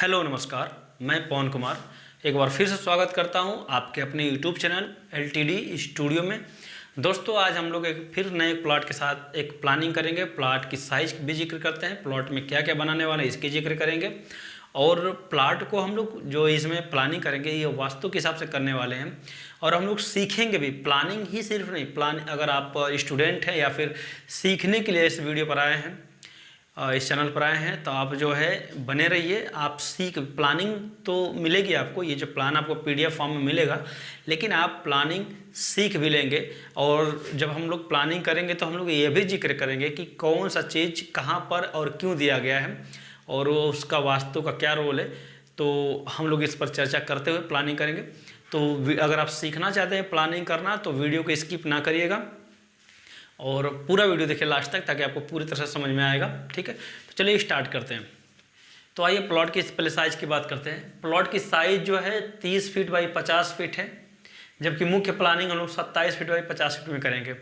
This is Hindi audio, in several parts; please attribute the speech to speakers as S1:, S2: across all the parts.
S1: हेलो नमस्कार, मैं पवन कुमार एक बार फिर से स्वागत करता हूं आपके अपने यूट्यूब चैनल एलटीडी स्टूडियो में। दोस्तों, आज हम लोग एक फिर नए प्लॉट के साथ एक प्लानिंग करेंगे। प्लॉट की साइज भी जिक्र करते हैं, प्लॉट में क्या क्या बनाने वाले हैं इसकी जिक्र करेंगे। और प्लॉट को हम लोग जो इसमें प्लानिंग करेंगे ये वास्तु के हिसाब से करने वाले हैं। और हम लोग सीखेंगे भी, प्लानिंग ही सिर्फ नहीं, अगर आप स्टूडेंट हैं या फिर सीखने के लिए इस वीडियो पर आए हैं, इस चैनल पर आए हैं, तो आप जो है बने रहिए। आप प्लानिंग तो मिलेगी आपको, ये जो प्लान आपको पीडीएफ फॉर्म में मिलेगा, लेकिन आप प्लानिंग सीख भी लेंगे। और जब हम लोग प्लानिंग करेंगे तो हम लोग ये भी जिक्र करेंगे कि कौन सा चीज़ कहाँ पर और क्यों दिया गया है और वो उसका वास्तु का क्या रोल है। तो हम लोग इस पर चर्चा करते हुए प्लानिंग करेंगे। तो अगर आप सीखना चाहते हैं प्लानिंग करना तो वीडियो को स्किप ना करिएगा और पूरा वीडियो देखिए लास्ट तक, ताकि आपको पूरी तरह से समझ में आएगा। ठीक है, तो चलिए स्टार्ट करते हैं। तो आइए प्लॉट की पहले साइज़ की बात करते हैं। प्लॉट की साइज़ जो है 30 फीट बाई 50 फीट है, जबकि मुख्य प्लानिंग हम लोग 27 फीट बाई 50 फीट में करेंगे।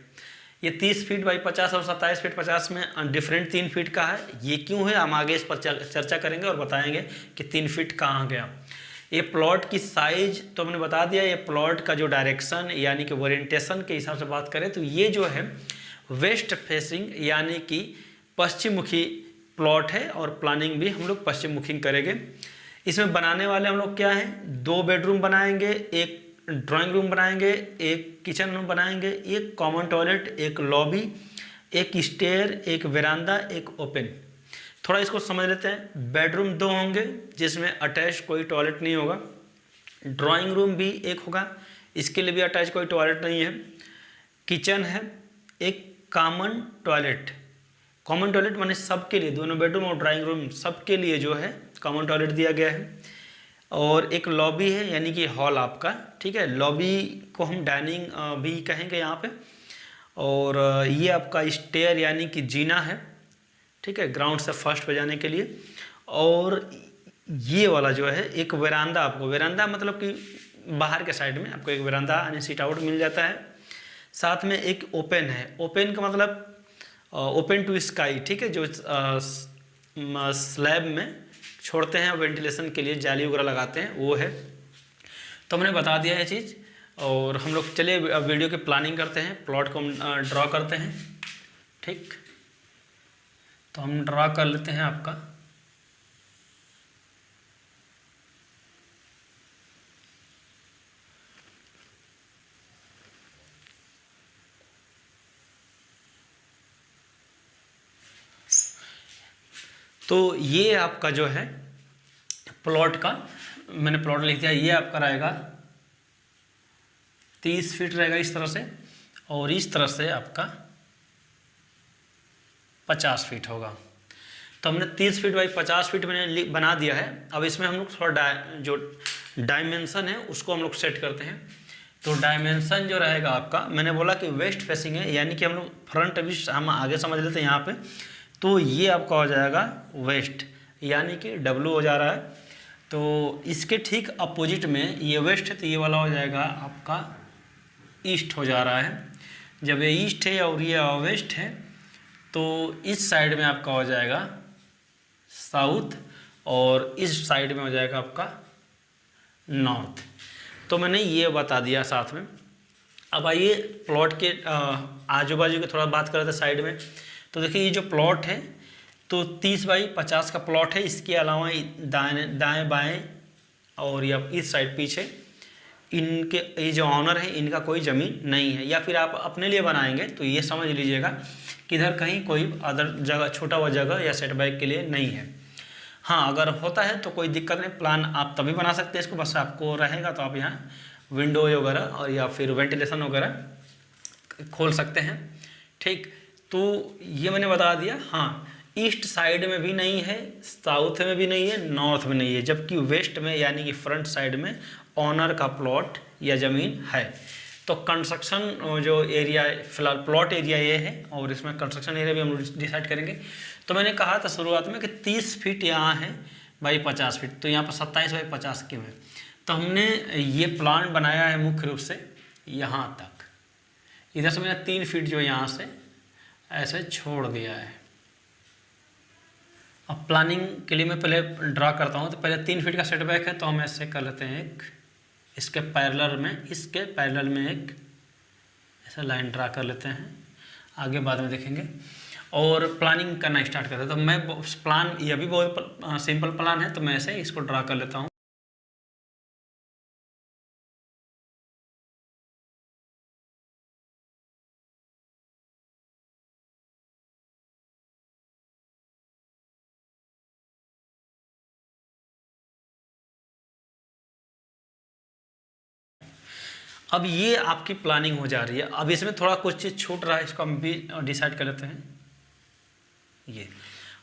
S1: ये 30 फीट बाई 50 और 27 फीट 50 में डिफरेंट 3 फीट का है। ये क्यों है हम आगे इस पर चर्चा करेंगे और बताएंगे कि 3 फीट कहाँ गया। ये प्लॉट की साइज तो हमने बता दिया। ये प्लॉट का जो डायरेक्शन यानी कि ओरिएंटेशन के हिसाब से बात करें तो ये जो है वेस्ट फेसिंग यानी कि पश्चिम मुखी प्लॉट है, और प्लानिंग भी हम लोग पश्चिम मुखी करेंगे। इसमें बनाने वाले हम लोग क्या हैं, 2 बेडरूम बनाएंगे, एक ड्राइंग रूम बनाएंगे, एक किचन रूम बनाएंगे, एक कॉमन टॉयलेट, एक लॉबी, एक स्टेयर, एक वेरांडा, एक ओपन। थोड़ा इसको समझ लेते हैं। बेडरूम 2 होंगे जिसमें अटैच कोई टॉयलेट नहीं होगा। ड्राइंग रूम भी एक होगा, इसके लिए भी अटैच कोई टॉयलेट नहीं है। किचन है, एक कॉमन टॉयलेट माने सबके लिए, दोनों बेडरूम और ड्राइंग रूम सबके लिए जो है कॉमन टॉयलेट दिया गया है। और एक लॉबी है यानी कि हॉल आपका, ठीक है। लॉबी को हम डाइनिंग भी कहेंगे यहाँ पे। और ये आपका स्टेयर यानी कि जीना है, ठीक है, ग्राउंड से फर्स्ट पे जाने के लिए। और ये वाला जो है एक वेरांडा, आपको वेरांडा मतलब कि बाहर के साइड में आपको एक वेरांडा यानी सीट आउट मिल जाता है। साथ में एक ओपन है, ओपन का मतलब ओपन टू स्काई, ठीक है, जो स्लैब में छोड़ते हैं वेंटिलेशन के लिए, जाली वगैरह लगाते हैं, वो है। तो हमने बता दिया ये चीज़। और हम लोग चलिए वीडियो की प्लानिंग करते हैं, प्लॉट को हम ड्रॉ करते हैं। ठीक, तो हम ड्रॉ कर लेते हैं आपका। तो ये आपका जो है प्लॉट का, मैंने प्लॉट लिख दिया, ये आपका रहेगा 30 फीट रहेगा इस तरह से, और इस तरह से आपका 50 फीट होगा। तो हमने 30 फीट बाई 50 फीट मैंने बना दिया है। अब इसमें हम लोग थोड़ा जो डायमेंशन है उसको हम लोग सेट करते हैं। तो डायमेंशन जो रहेगा आपका, मैंने बोला कि वेस्ट फेसिंग है, यानी कि हम लोग फ्रंट भी हम आगे समझ लेते हैं यहाँ पे। तो ये आपका हो जाएगा वेस्ट, यानी कि W हो जा रहा है। तो इसके ठीक अपोजिट में ये वेस्ट है, तो ये वाला हो जाएगा आपका ईस्ट हो जा रहा है। जब ये ईस्ट है और ये वेस्ट है तो इस साइड में आपका हो जाएगा साउथ, और इस साइड में हो जाएगा आपका नॉर्थ। तो मैंने ये बता दिया साथ में। अब आइए प्लॉट के आजू बाजू की थोड़ा बात कर रहे थे साइड में। तो देखिए ये जो प्लॉट है तो 30 बाई 50 का प्लॉट है। इसके अलावा दाएं बाएं और या इस साइड पीछे इनके ये जो ऑनर है इनका कोई ज़मीन नहीं है, या फिर आप अपने लिए बनाएंगे तो ये समझ लीजिएगा कि इधर कहीं कोई अदर जगह, छोटा हुआ जगह या सेटबैक के लिए नहीं है। हाँ, अगर होता है तो कोई दिक्कत नहीं, प्लान आप तभी बना सकते हैं इसको, बस आपको रहेगा तो आप यहाँ विंडो वगैरह और या फिर वेंटिलेशन वगैरह खोल सकते हैं। ठीक, तो ये मैंने बता दिया। हाँ, ईस्ट साइड में भी नहीं है, साउथ में भी नहीं है, नॉर्थ में नहीं है, जबकि वेस्ट में यानी कि फ्रंट साइड में ऑनर का प्लॉट या ज़मीन है। तो कंस्ट्रक्शन जो एरिया फिलहाल प्लॉट एरिया ये है, और इसमें कंस्ट्रक्शन एरिया भी हम डिसाइड करेंगे। तो मैंने कहा था शुरुआत में कि 30 फीट यहाँ है बाई 50 फीट, तो यहाँ पर 27 बाई 50 क्यों है। तो हमने ये प्लान बनाया है मुख्य रूप से यहाँ तक। इधर से मैंने 3 फीट जो यहाँ से ऐसे छोड़ दिया है। अब प्लानिंग के लिए मैं पहले ड्रा करता हूँ। तो पहले 3 फीट का सेटबैक है, तो हम ऐसे कर लेते हैं एक इसके पैरेलल में एक ऐसा लाइन ड्रा कर लेते हैं, आगे बाद में देखेंगे। और प्लानिंग करना स्टार्ट करते हैं। तो मैं प्लान, ये भी बहुत सिंपल प्लान है, तो मैं ऐसे इसको ड्रा कर लेता हूँ। अब ये आपकी प्लानिंग हो जा रही है। अब इसमें थोड़ा कुछ चीज़ छूट रहा है, इसको हम भी डिसाइड कर लेते हैं। ये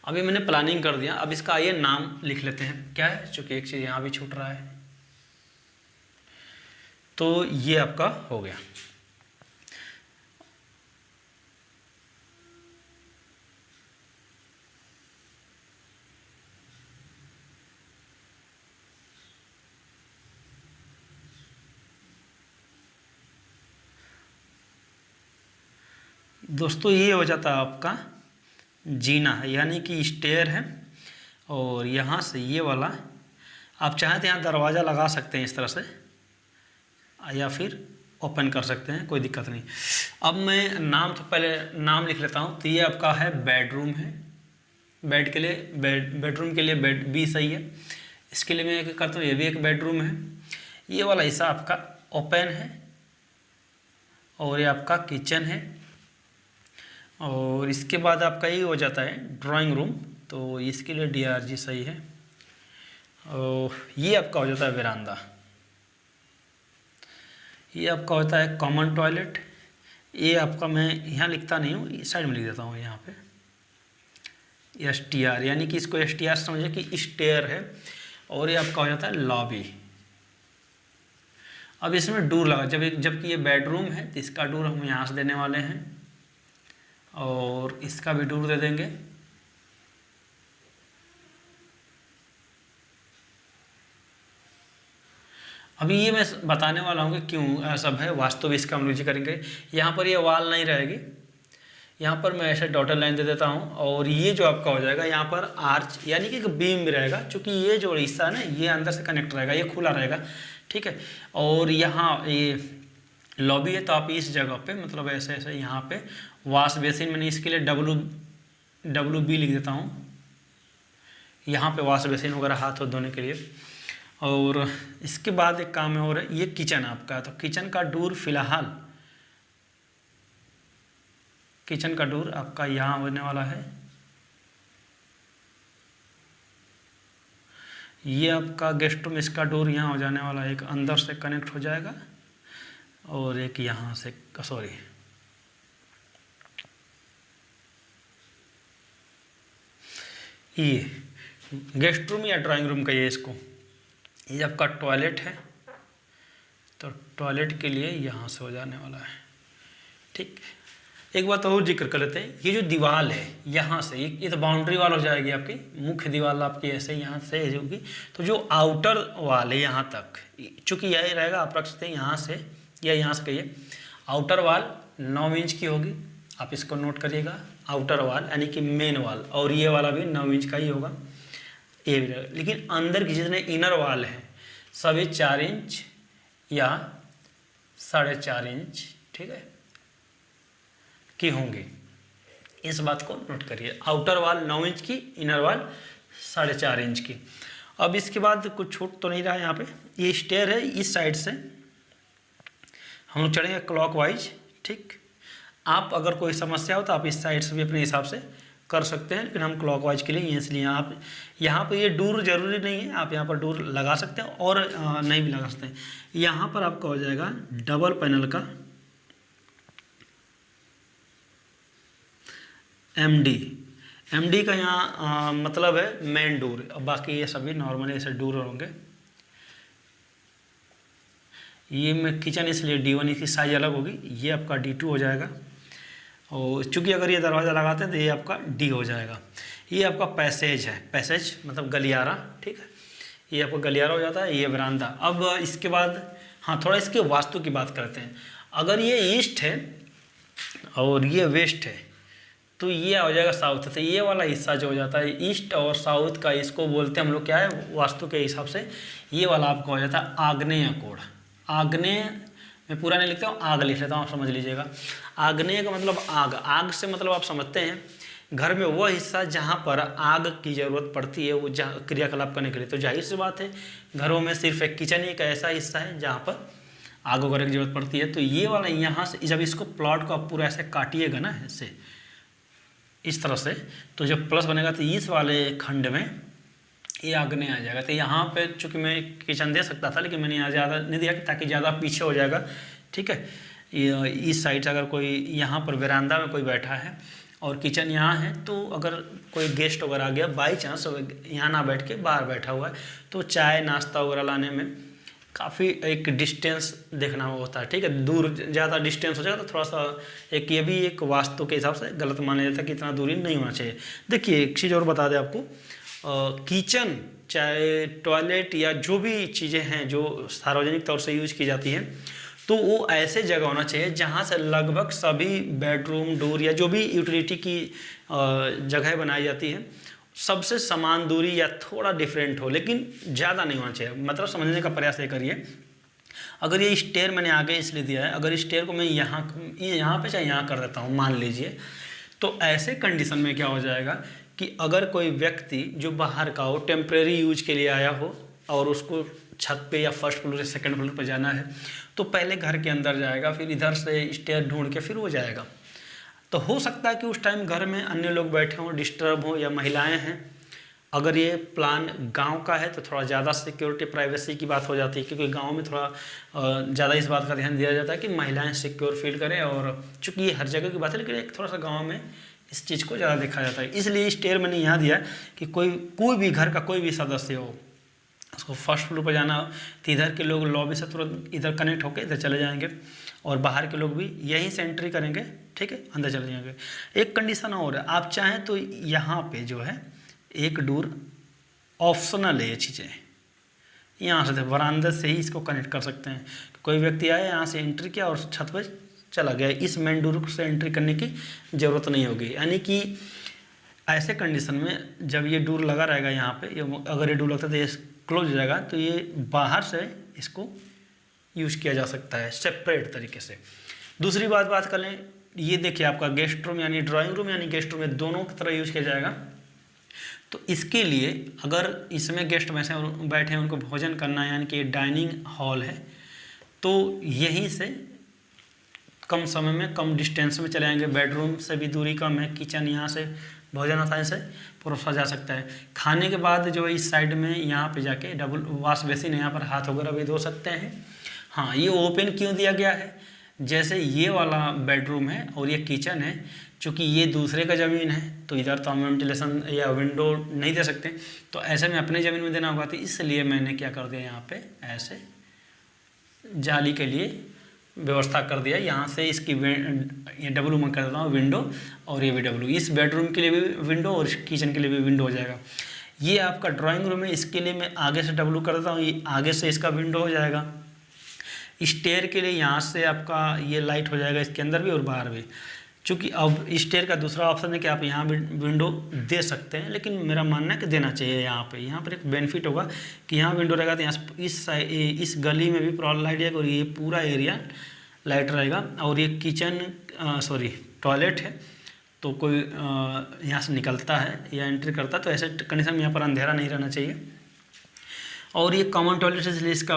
S1: अभी मैंने प्लानिंग कर दिया, अब इसका आइए नाम लिख लेते हैं। क्या है, चूँकि एक चीज़ यहाँ भी छूट रहा है, तो ये आपका हो गया। दोस्तों ये हो जाता है आपका जीना है, यानी कि स्टेयर है। और यहाँ से ये वाला आप चाहें तो यहाँ दरवाज़ा लगा सकते हैं इस तरह से, या फिर ओपन कर सकते हैं, कोई दिक्कत नहीं। अब मैं नाम, तो पहले नाम लिख लेता हूँ। तो ये आपका है बेडरूम है, बेड के लिए बेडरूम के लिए बेड भी सही है। इसके लिए मैं क्या करता हूँ, ये भी एक बेडरूम है। ये वाला हिस्सा आपका ओपन है, और ये आपका किचन है। और इसके बाद आपका ये हो जाता है ड्राइंग रूम, तो इसके लिए DRG सही है। और ये आपका हो जाता है वेरांदा। ये आपका होता है कॉमन टॉयलेट। ये आपका, मैं यहाँ लिखता नहीं हूँ, इस साइड में लिख देता हूँ यहाँ पे STR, यानी कि इसको STR समझे कि स्टेयर है। और ये आपका हो जाता है लॉबी। अब इसमें डोर लगा, जबकि ये बेडरूम है, तो इसका डोर हम यहाँ से देने वाले हैं, और इसका भी डोर दे देंगे। अभी ये मैं बताने वाला हूँ कि क्यों सब है, वास्तव इसका हम यूज करेंगे। यहाँ पर ये वाल नहीं रहेगी, यहाँ पर मैं ऐसे डॉटेड लाइन दे देता हूँ। और ये जो आपका हो जाएगा, यहाँ पर आर्च यानी कि एक बीम भी रहेगा, क्योंकि ये जो हिस्सा है ना, ये अंदर से कनेक्ट रहेगा, ये खुला रहेगा, ठीक है। और यहाँ ये लॉबी है, तो आप इस जगह पे मतलब ऐसे ऐसे यहाँ पे वॉश बेसिन, मैंने इसके लिए WB लिख देता हूँ। यहाँ पे वॉश बेसिन वगैरह हाथ धोने के लिए। और इसके बाद एक काम है और ये किचन आपका, तो किचन का डोर फिलहाल, किचन का डोर आपका यहाँ होने वाला है। ये आपका गेस्ट रूम, इसका डोर यहाँ हो जाने वाला है, एक अंदर से कनेक्ट हो जाएगा और एक यहाँ से, सॉरी ये गेस्ट रूम या ड्राइंग रूम का ये इसको, ये आपका टॉयलेट है, तो टॉयलेट के लिए यहाँ से हो जाने वाला है, ठीक। एक बात और जिक्र कर लेते हैं, ये जो दीवार है यहाँ से, ये तो बाउंड्री वाल हो जाएगी आपकी, मुख्य दीवार आपकी ऐसे यहाँ से होगी। तो जो आउटर वाल है यहाँ तक, चूँकि यही रहेगा, आप रख सकते हैं यहाँ से या यहाँ से कहिए। आउटर वाल 9 इंच की होगी, आप इसको नोट करिएगा। आउटर वाल यानी कि मेन वाल, और ये वाला भी 9 इंच का ही होगा, ये भी रहेगा। लेकिन अंदर की जितने इनर वाल हैं सभी 4 इंच या 4.5 इंच, ठीक है, की होंगे। इस बात को नोट करिए। आउटर वाल 9 इंच की, इनर वाल 4.5 इंच की। अब इसके बाद कुछ छूट तो नहीं रहा यहाँ पे। ये स्टेयर है, इस साइड से हम लोग चढ़ेंगे क्लॉकवाइज, ठीक। आप अगर कोई समस्या हो तो आप इस साइड से भी अपने हिसाब से कर सकते हैं, लेकिन हम क्लॉकवाइज के लिए इसलिए आप यहाँ पर ये डोर जरूरी नहीं है, आप यहाँ पर डोर लगा सकते हैं और नहीं भी लगा सकते हैं। यहाँ पर आपका हो जाएगा डबल पैनल का MD का यहाँ मतलब है मेन डोर, बाकी ये सभी नॉर्मली ऐसे डोर होंगे। ये मैं किचन इसलिए D1, इसकी साइज अलग होगी, ये आपका D2 हो जाएगा। और चूँकि अगर ये दरवाज़ा लगाते हैं तो ये आपका D हो जाएगा। ये आपका पैसेज है, पैसेज मतलब गलियारा, ठीक है, ये आपका गलियारा हो जाता है। ये बरामदा। अब इसके बाद हाँ, थोड़ा इसके वास्तु की बात करते हैं। अगर ये ईस्ट है और ये वेस्ट है, तो ये हो जाएगा साउथ। तो ये वाला हिस्सा जो हो जाता है ईस्ट और साउथ का, इसको बोलते हैं हम लोग क्या है वास्तु के हिसाब से, ये वाला आपका हो जाता है आग्नेय कोण। आग्नेय मैं पूरा नहीं लिखता हूँ, आग लिख लेता हूँ, आप समझ लीजिएगा। आग्नेय का मतलब आग, आग से मतलब आप समझते हैं घर में वो हिस्सा जहाँ पर आग की ज़रूरत पड़ती है, वो जहाँ क्रियाकलाप करने के लिए। तो जाहिर सी बात है घरों में सिर्फ एक किचन ही एक ऐसा हिस्सा है जहाँ पर आग वगैरह की जरूरत पड़ती है। तो ये वाला यहाँ से जब इसको प्लॉट को आप पूरा ऐसे काटिएगा ना ऐसे इस तरह से, तो जब प्लस बनेगा तो इस वाले खंड में ये आग्नेय आ जाएगा। तो यहाँ पे चूँकि मैं किचन दे सकता था लेकिन मैंने यहाँ ज़्यादा नहीं दिया ताकि ज़्यादा पीछे हो जाएगा, ठीक है। इस साइड से अगर कोई यहाँ पर वरांदा में कोई बैठा है और किचन यहाँ है, तो अगर कोई गेस्ट वगैरह आ गया बाई चांस यहाँ ना बैठ के बाहर बैठा हुआ है, तो चाय नाश्ता वगैरह लाने में काफ़ी एक डिस्टेंस देखना होता है, ठीक है। दूर ज़्यादा डिस्टेंस हो जाएगा तो थोड़ा सा एक ये भी एक वास्तु के हिसाब से गलत माना जाता है कि इतना दूरी नहीं होना चाहिए। देखिए एक चीज़ और बता दें आपको, किचन चाहे टॉयलेट या जो भी चीज़ें हैं जो सार्वजनिक तौर से यूज की जाती हैं, तो वो ऐसे जगह होना चाहिए जहाँ से लगभग सभी बेडरूम डोर या जो भी यूटिलिटी की जगह बनाई जाती है सबसे समान दूरी या थोड़ा डिफरेंट हो, लेकिन ज़्यादा नहीं होना चाहिए। मतलब समझने का प्रयास ये करिए, अगर ये स्टेयर मैंने आगे इसलिए दिया है, अगर स्टेयर को मैं यहाँ पे चाहे यहाँ कर देता हूँ मान लीजिए, तो ऐसे कंडीशन में क्या हो जाएगा कि अगर कोई व्यक्ति जो बाहर का हो टेम्प्रेरी यूज के लिए आया हो और उसको छत पे या फर्स्ट फ्लोर या सेकंड फ्लोर पर जाना है, तो पहले घर के अंदर जाएगा, फिर इधर से स्टेयर ढूंढ के फिर वो जाएगा। तो हो सकता है कि उस टाइम घर में अन्य लोग बैठे हों, डिस्टर्ब हो या महिलाएं हैं। अगर ये प्लान गांव का है तो थोड़ा ज़्यादा सिक्योरिटी प्राइवेसी की बात हो जाती है, क्योंकि गांव में थोड़ा ज़्यादा इस बात का ध्यान दिया जाता है कि महिलाएं सिक्योर फील करें। और चूँकि ये हर जगह की बात है, लेकिन एक थोड़ा सा गाँव में इस चीज़ को ज़्यादा देखा जाता है। इसलिए स्टेयर मैंने यहाँ दिया कि कोई भी घर का कोई भी सदस्य हो, उसको फर्स्ट फ्लोर पर जाना हो तो इधर के लोग लॉबी से तुरंत इधर कनेक्ट होकर इधर चले जाएंगे और बाहर के लोग भी यहीं से एंट्री करेंगे, ठीक है, अंदर चले जाएंगे। एक कंडीशन और है, आप चाहें तो यहाँ पे जो है एक डोर ऑप्शनल है, ये चीज़ें यहाँ से बरामदे से ही इसको कनेक्ट कर सकते हैं। कोई व्यक्ति आया यहाँ से एंट्री किया और छत पर चला गया, इस मेन डोर से एंट्री करने की ज़रूरत नहीं होगी। यानी कि ऐसे कंडीशन में जब ये डोर लगा रहेगा यहाँ पे, अगर ये डोर लगता है तो ये क्लोज हो जाएगा, तो ये बाहर से इसको यूज़ किया जा सकता है सेपरेट तरीके से। दूसरी बात कर लें, ये देखिए आपका गेस्ट रूम यानी ड्राइंग रूम यानी गेस्ट रूम में दोनों की तरह यूज़ किया जाएगा। तो इसके लिए अगर इसमें गेस्ट बैठे हैं उनको भोजन करना है, यानी कि डाइनिंग हॉल है, तो यहीं से कम समय में कम डिस्टेंस में चले आएंगे, बेडरूम से भी दूरी कम है, किचन यहाँ से भोजन आसानी से परोसा जा सकता है। खाने के बाद जो इस साइड में यहाँ पे जाके डबल वॉश बेसिन है, यहाँ पर हाथ वगैरह भी धो सकते हैं। हाँ, ये ओपन क्यों दिया गया है, जैसे ये वाला बेडरूम है और ये किचन है, चूँकि ये दूसरे का ज़मीन है तो इधर तो हम वेंटिलेशन या विंडो नहीं दे सकते, तो ऐसे में अपने ज़मीन में देना होगा। तो इसलिए मैंने क्या कर दिया, यहाँ पे ऐसे जाली के लिए व्यवस्था कर दिया। यहाँ से इसकी ये डब्लू मैं कर देता हूँ विंडो, और ये भी डब्लू, इस बेडरूम के लिए भी विंडो और किचन के लिए भी विंडो हो जाएगा। ये आपका ड्राइंग रूम है, इसके लिए मैं आगे से डब्लू कर देता हूँ, ये आगे से इसका विंडो हो जाएगा। स्टेयर के लिए यहाँ से आपका ये लाइट हो जाएगा इसके अंदर भी और बाहर भी। चूँकि अब स्टेयर का दूसरा ऑप्शन है कि आप यहाँ भी विंडो दे सकते हैं, लेकिन मेरा मानना है कि देना चाहिए। यहाँ पर एक बेनिफिट होगा कि यहाँ विंडो रहेगा तो यहाँ इस गली में भी प्रॉब्लम लाइट जाएगा और ये पूरा एरिया लाइट रहेगा। और ये किचन टॉयलेट है, तो कोई यहाँ से निकलता है या एंट्री करता है तो ऐसे कंडीशन में यहाँ पर अंधेरा नहीं रहना चाहिए। और ये कॉमन टॉयलेट है, इसलिए इसका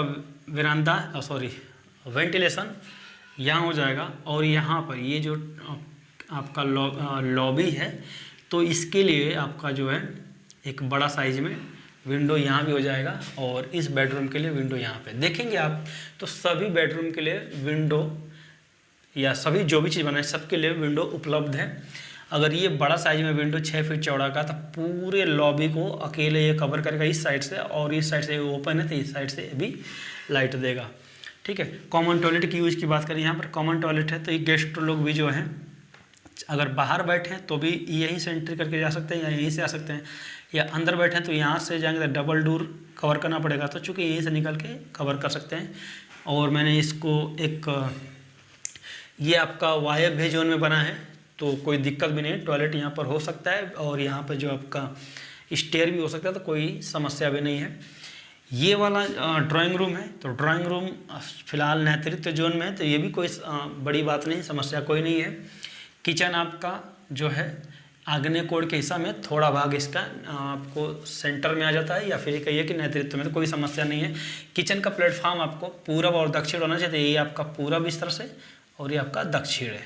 S1: वेंटिलेशन यहाँ हो जाएगा। और यहाँ पर ये जो आपका लॉबी है, तो इसके लिए आपका जो है एक बड़ा साइज में विंडो यहाँ भी हो जाएगा और इस बेडरूम के लिए विंडो यहाँ पे देखेंगे आप, तो सभी बेडरूम के लिए विंडो या सभी जो भी चीज़ बनाए सबके लिए विंडो उपलब्ध है। अगर ये बड़ा साइज में विंडो 6 फीट चौड़ा का, तो पूरे लॉबी को अकेले ये कवर करेगा इस साइड से, और इस साइड से ओपन है तो इस साइड से भी लाइट देगा, ठीक है। कॉमन टॉयलेट की यूज की बात करें, यहाँ पर कॉमन टॉयलेट है तो ये गेस्ट लोग भी जो हैं अगर बाहर बैठे हैं तो भी यहीं से एंट्री करके जा सकते हैं या यहीं से आ सकते हैं, या अंदर बैठे हैं तो यहाँ से जाएंगे तो डबल डोर कवर करना पड़ेगा, तो चूँकि यहीं से निकल के कवर कर सकते हैं। और मैंने इसको एक ये आपका वायव्य जोन में बना है, तो कोई दिक्कत भी नहीं, टॉयलेट यहाँ पर हो सकता है और यहाँ पर जो आपका स्टेयर भी हो सकता है, तो कोई समस्या भी नहीं है। ये वाला ड्राइंग रूम है, तो ड्राइंग रूम फिलहाल नेतृत्व जोन में है, तो ये भी कोई बड़ी बात नहीं, समस्या कोई नहीं है। किचन आपका जो है आग्नेय कोण के हिस्सा में थोड़ा भाग इसका आपको सेंटर में आ जाता है, या फिर कहिए कि नेतृत्व में, तो कोई समस्या नहीं है। किचन का प्लेटफॉर्म आपको पूरब और दक्षिण होना चाहिए, ये आपका पूरब इस तरह से और ये आपका दक्षिण है।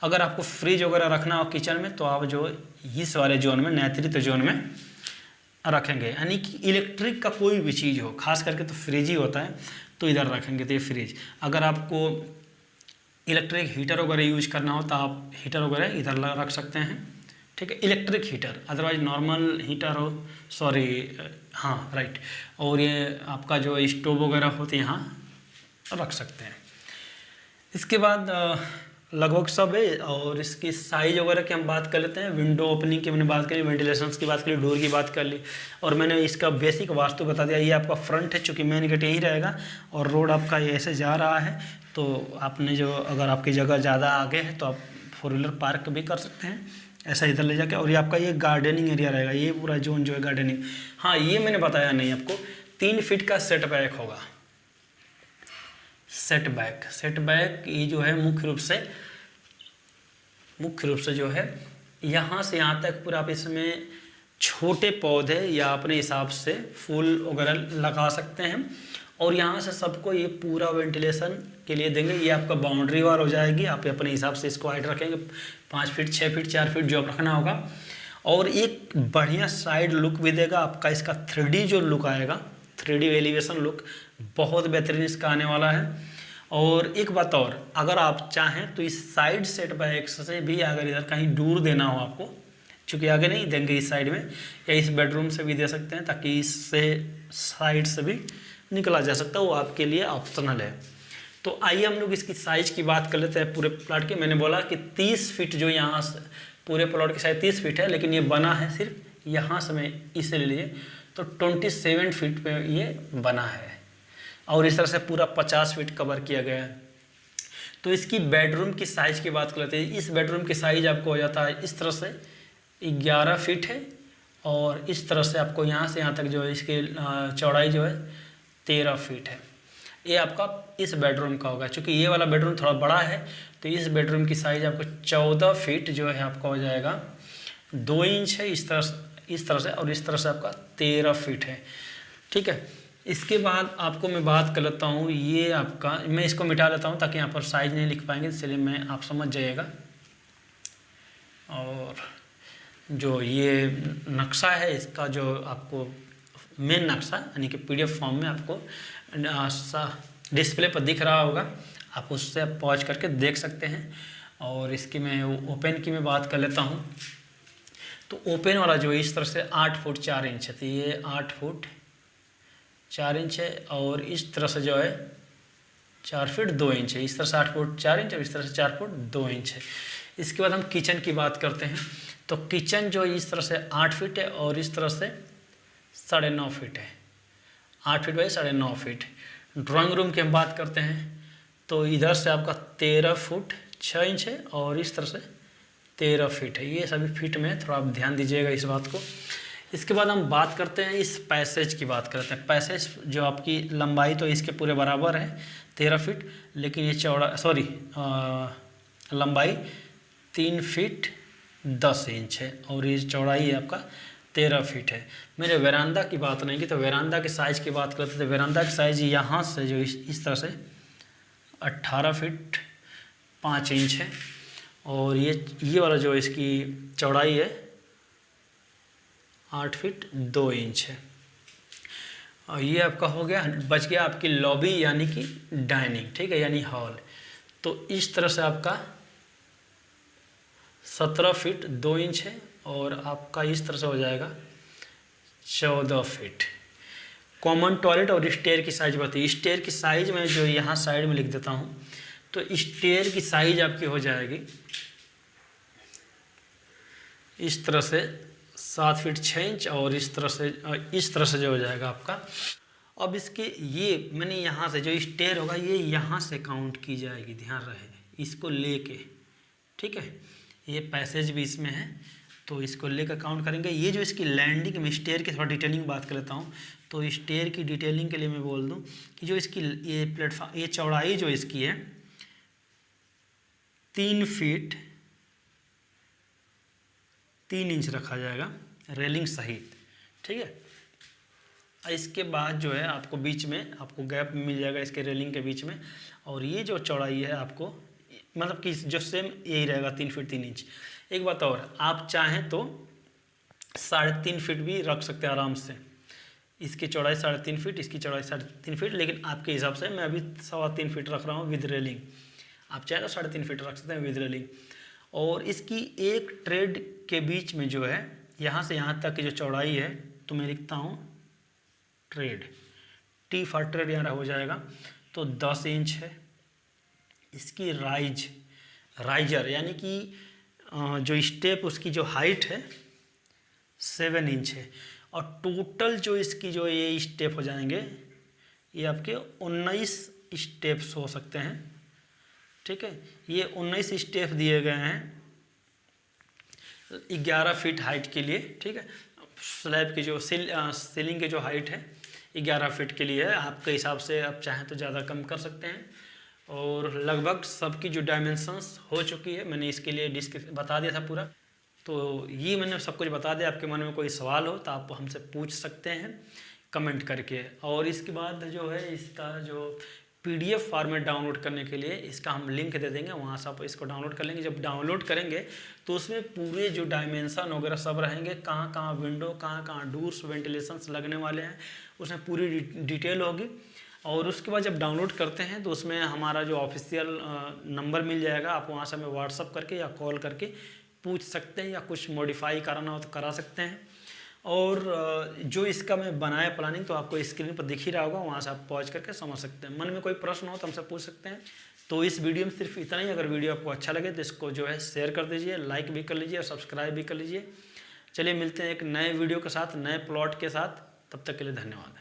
S1: अगर आपको फ्रिज वगैरह रखना हो किचन में तो आप जो इस वाले जोन में, नेतृत्व जोन में रखेंगे, यानी कि इलेक्ट्रिक का कोई भी चीज़ हो, खास करके तो फ्रिज ही होता है, तो इधर रखेंगे। तो ये फ्रिज, अगर आपको इलेक्ट्रिक हीटर वगैरह यूज करना हो तो आप हीटर वगैरह इधर रख सकते हैं, ठीक है, electric heater. Otherwise normal heater हो, सॉरी हाँ राइट, और ये आपका जो स्टोव वगैरह होते हैं यहाँ रख सकते हैं। इसके बाद लगभग सब है, और इसकी साइज वगैरह की हम बात कर लेते हैं। विंडो ओपनिंग की मैंने बात करी, वेंटिलेशंस की बात करी, डोर की बात कर ली, और मैंने इसका बेसिक वास्तु बता दिया। ये आपका फ्रंट है, चूँकि मेन गेट यही रहेगा और रोड आपका ये ऐसे जा रहा है, तो आपने जो अगर आपकी जगह ज़्यादा आगे है तो आप 4 व्हीलर पार्क भी कर सकते हैं ऐसा इधर ले जाके। और ये आपका ये गार्डनिंग एरिया रहेगा, ये पूरा जोन जो है गार्डनिंग। हाँ, ये मैंने बताया नहीं आपको, 3 फीट का सेटबैक होगा। सेटबैक ये जो है मुख्य रूप से जो है यहाँ से यहाँ तक पूरा आप इसमें छोटे पौधे या अपने हिसाब से फूल वगैरह लगा सकते हैं, और यहाँ से सबको ये पूरा वेंटिलेशन के लिए देंगे। ये आपका बाउंड्री वार हो जाएगी, आप अपने हिसाब से इसको हाइट रखेंगे, 5 फीट 6 फीट 4 फीट जो आप रखना होगा। और एक बढ़िया साइड लुक भी देगा आपका, इसका 3D जो लुक आएगा, 3D एलिवेशन लुक बहुत बेहतरीन इसका आने वाला है। और एक बात और, अगर आप चाहें तो इस साइड सेटबैक से भी अगर इधर कहीं दूर देना हो आपको, चूँकि आगे नहीं देंगे इस साइड में, या इस बेडरूम से भी दे सकते हैं, ताकि इससे साइड से भी निकला जा सकता है, वो आपके लिए ऑप्शनल है। तो आइए हम लोग इसकी साइज़ की बात कर लेते हैं पूरे प्लॉट की। मैंने बोला कि 30 फीट जो यहाँ से पूरे प्लॉट की साइज 30 फीट है, लेकिन ये बना है सिर्फ यहाँ से, मैं इसे ले लीजिए तो 27 फीट पे ये बना है, और इस तरह से पूरा 50 फीट कवर किया गया है। तो इसकी बेडरूम की साइज़ की बात कर लेते हैं। इस बेडरूम की साइज़ आपको हो जाता है इस तरह से 11 फीट है, और इस तरह से आपको यहाँ से यहाँ तक जो है इसकी चौड़ाई जो है 13 फीट है। ये आपका इस बेडरूम का होगा। चूँकि ये वाला बेडरूम थोड़ा बड़ा है, तो इस बेडरूम की साइज़ आपको 14 फीट जो है आपका हो जाएगा 2 इंच है, इस तरह से, और इस तरह से आपका 13 फीट है, ठीक है। इसके बाद आपको मैं बात कर लेता हूँ, ये आपका, मैं इसको मिटा लेता हूँ ताकि यहाँ पर साइज़ नहीं लिख पाएंगे, इसलिए मैं आप समझ जाइएगा। और जो ये नक्शा है इसका, जो आपको मेन नक्शा यानी कि PDF फॉर्म में आपको डिस्प्ले पर दिख रहा होगा, आप उससे पॉज करके देख सकते हैं। और इसकी मैं ओपन की मैं बात कर लेता हूँ, तो ओपन वाला जो इस तरह से 8 फुट 4 इंच है, तो ये 8 फुट 4 इंच है, और इस तरह से जो है 4 फीट 2 इंच है, इस तरह से 8 फुट 4 इंच, और इस तरह से 4 फुट 2 इंच है। इसके बाद हम किचन की बात करते हैं, तो किचन जो इस तरह से 8 फीट है, और इस तरह से 9.5 फीट है, 8 feet by 9.5 feet. Drawing room की हम बात करते हैं, तो इधर से आपका 13 फुट 6 इंच है, और इस तरह से 13 फीट है। ये सभी फीट में, थोड़ा आप ध्यान दीजिएगा इस बात को। इसके बाद हम बात करते हैं इस पैसेज की बात करते हैं। पैसेज जो आपकी लंबाई तो इसके पूरे बराबर है 13 फीट, लेकिन ये लंबाई 3 फीट 10 इंच है, और ये चौड़ाई है आपका 13 फीट है। मेरे वेरांडा की बात नहीं की, तो वेरांडा के साइज़ की बात करते थे। वेरांडा की साइज़ यहाँ से जो इस तरह से 18 फीट 5 इंच है, और ये वाला जो इसकी चौड़ाई है 8 फीट 2 इंच है। और ये आपका हो गया, बच गया आपकी लॉबी यानी कि डाइनिंग, ठीक है, यानी हॉल। तो इस तरह से आपका 17 फीट 2 इंच है, और आपका इस तरह से हो जाएगा 14 फीट। कॉमन टॉयलेट और स्टेयर की साइज बताइए। स्टेयर की साइज मैं जो यहाँ साइड में लिख देता हूँ, तो स्टेयर की साइज आपकी हो जाएगी इस तरह से 7 फीट 6 इंच, और इस तरह से जो हो जाएगा आपका। अब इसके ये मैंने यहाँ से जो स्टेयर होगा ये यहाँ से काउंट की जाएगी, ध्यान रहे इसको लेके, ठीक है। ये पैसेज भी इसमें है, तो इसको लेकर काउंट करेंगे। ये जो इसकी लैंडिंग में स्टेयर की थोड़ा डिटेलिंग बात कर लेता हूँ। तो स्टेयर की डिटेलिंग के लिए मैं बोल दूँ कि जो इसकी ये प्लेटफॉर्म, ये चौड़ाई जो इसकी है 3 फीट 3 इंच रखा जाएगा रेलिंग सहित, ठीक है। इसके बाद जो है आपको बीच में आपको गैप मिल जाएगा इसके रेलिंग के बीच में, और ये जो चौड़ाई है आपको मतलब कि जो सेम यही रहेगा 3 फीट 3 इंच। एक बात और, आप चाहें तो 3.5 फीट भी रख सकते हैं आराम से। इसकी चौड़ाई 3.5 फीट, इसकी चौड़ाई 3.5 फीट, लेकिन आपके हिसाब से मैं अभी 3.25 फीट रख रहा हूँ विद रेलिंग। आप चाहे तो 3.5 फीट रख सकते हैं विद रेलिंग। और इसकी एक ट्रेड के बीच में जो है यहाँ से यहाँ तक की जो चौड़ाई है, तो मैं लिखता हूँ ट्रेड, टी फॉर ट्रेड यहाँ हो जाएगा, तो 10 इंच है। इसकी राइजर यानी कि जो स्टेप उसकी जो हाइट है 7 इंच है, और टोटल जो इसकी जो ये स्टेप हो जाएंगे ये आपके 19 स्टेप्स हो सकते हैं, ठीक है। ये 19 स्टेप दिए गए हैं 11 फीट हाइट के लिए, ठीक है। स्लैब की जो सीलिंग की जो हाइट है 11 फीट के लिए है। आपके हिसाब से आप चाहें तो ज़्यादा कम कर सकते हैं। और लगभग सबकी जो डायमेंशंस हो चुकी है, मैंने इसके लिए डिस्क्रिप्शन बता दिया था पूरा, तो ये मैंने सब कुछ बता दिया। आपके मन में कोई सवाल हो तो आप हमसे पूछ सकते हैं कमेंट करके। और इसके बाद जो है इसका जो PDF फॉर्मेट डाउनलोड करने के लिए इसका हम लिंक दे देंगे, वहाँ से आप इसको डाउनलोड कर लेंगे। जब डाउनलोड करेंगे तो उसमें पूरे जो डायमेंशन वगैरह सब रहेंगे, कहाँ कहाँ विंडो, कहाँ कहाँ डोर्स वेंटिलेशंस लगने वाले हैं, उसमें पूरी डिटेल होगी। और उसके बाद जब डाउनलोड करते हैं तो उसमें हमारा जो ऑफिशियल नंबर मिल जाएगा, आप वहाँ से हमें व्हाट्सअप करके या कॉल करके पूछ सकते हैं, या कुछ मॉडिफाई कराना हो तो करा सकते हैं। और जो इसका मैं बनाया प्लानिंग तो आपको स्क्रीन पर दिख ही रहा होगा, वहाँ से आप पॉज करके समझ सकते हैं। मन में कोई प्रश्न हो तो हमसे पूछ सकते हैं। तो इस वीडियो में सिर्फ इतना ही। अगर वीडियो आपको अच्छा लगे तो इसको जो है शेयर कर दीजिए, लाइक भी कर लीजिए और सब्सक्राइब भी कर लीजिए। चलिए मिलते हैं एक नए वीडियो के साथ, नए प्लॉट के साथ। तब तक के लिए धन्यवाद।